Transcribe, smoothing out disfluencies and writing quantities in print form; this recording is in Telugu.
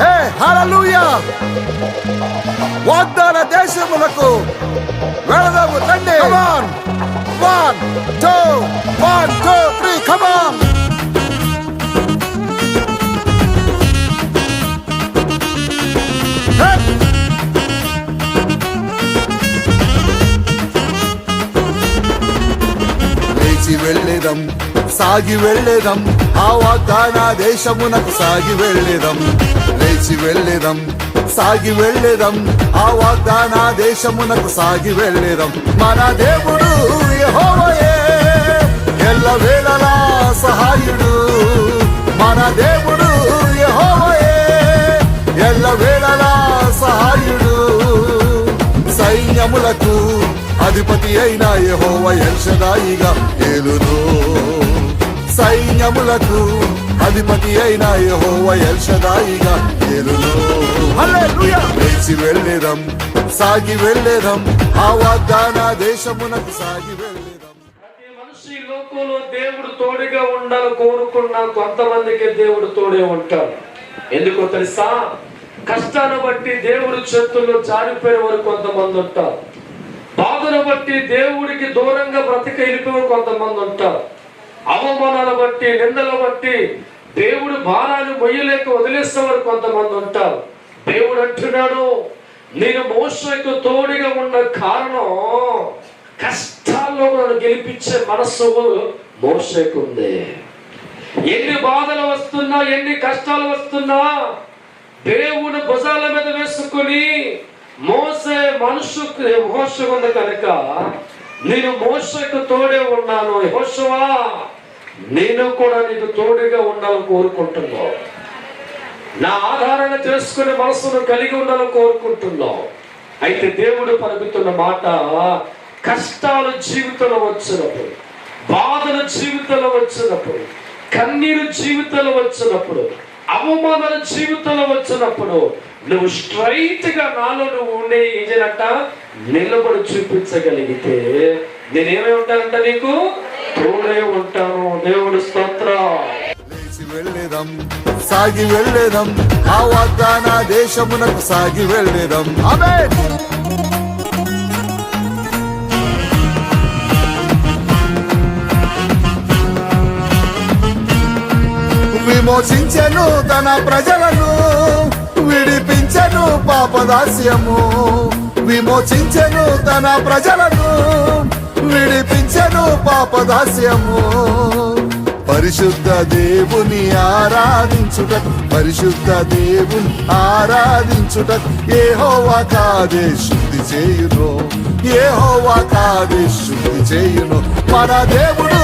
హే హల్లెలూయా! వాగ్దాన దేశములకు వెళదాము రండి. Come on! 1 2 1 2 3 come on! లేచి వెళ్ళేదం, సాగి వెళ్ళేదం, ఆ వాగ్దాన దేశమునకు సాగి వెళ్ళేదం. లేచి వెళ్ళేదం, సాగి వెళ్ళేదం, ఆ వాగ్దాన దేశమునకు సాగి వెళ్ళేదం. మన దేవుడు యెహోవాయే ఎల్లవేళలా సహాయుడు. మన దేవుడు యెహోవాయే ఎల్లవేళలా సహాయుడు. సైన్యములకు అధిపతి అయిన యెహోవా ఎల్ షదాయిగా ఏలును. సైన్యములకు అధిపతి అయిన యెహోవా ఎల్ షదాయిగా ఏలును. హల్లెలూయా! లేచి వెళ్ళేదం, సాగి వెళ్ళేదం, ఆ వాగ్దాన దేశమునకు సాగి వెళ్ళేదం. ప్రతి మనిషి లోకంలో దేవుడు తోడుగా ఉండాలని కోరుకున్న కొంతమందికి దేవుడు తోడే ఉంటాడు. ఎందుకో తెలుసా? కష్టాన్ని బట్టి దేవుడి చేతుల్లో జారిపోయిన వారు కొంతమంది ఉంటారు. బాధను బట్టి దేవుడికి దూరంగా బ్రతిక వెళ్ళిపోయిన కొంతమంది ఉంటారు. అవమానాలు బట్టి, నిందలు బట్టి దేవుడు భారాన్ని మొయ్యలేక వదిలేసేవారు కొంతమంది ఉంటారు. దేవుడు అంటున్నాడు, నేను మోషేకు తోడుగా ఉన్న కారణం కష్టాల్లో నన్ను గెలిపించే మనస్సు మోషేకు ఉంది. ఎన్ని బాధలు వస్తున్నా, ఎన్ని కష్టాలు వస్తున్నా దేవుని భుజాల మీద వేసుకుని మోసే మోషే ఉంది కనుక నేను మోషేకు తోడే ఉన్నాను. యెహోషువా, నేను కూడా నీకు తోడుగా ఉండాలని కోరుకుంటున్నావు. నా ఆధారణ చేసుకునే మనసును కలిగి ఉండాలని కోరుకుంటున్నావు. అయితే దేవుడు పలుకుతున్న మాట, కష్టాలు జీవితంలో వచ్చినప్పుడు, బాధలు జీవితంలో వచ్చినప్పుడు, కన్నీరు జీవితంలో వచ్చినప్పుడు, అవమానాల జీవితంలో వచ్చినప్పుడు నువ్వు స్ట్రైట్ గా నాలో నువ్వు ఉండే ఏజనంట నిలబడి చూపించగలిగితే నేనేమై ఉంటానంట, నీకు తోడే ఉంటాను. దేవుడు స్తోత్రం. లేచి వెళ్ళేదం, సాగి వెళ్ళేదం, ఆ వాగ్దాన దేశమునకు సాగి వెళ్ళేదం. ఆమేన్. విమోచించెను తన ప్రజలను, విడిపించెను పాపదాస్యము. విమోచించెను తన ప్రజలను, విడిపించెను పాపదాస్యము. పరిశుద్ధ దేవుని ఆరాధించుటకు, పరిశుద్ధ దేవుని ఆరాధించుటకు యెహోవా కాదేశ్ శుద్ధి చేయును. యెహోవా కాదేశ్ శుద్ధి చేయును. మన దేవుడు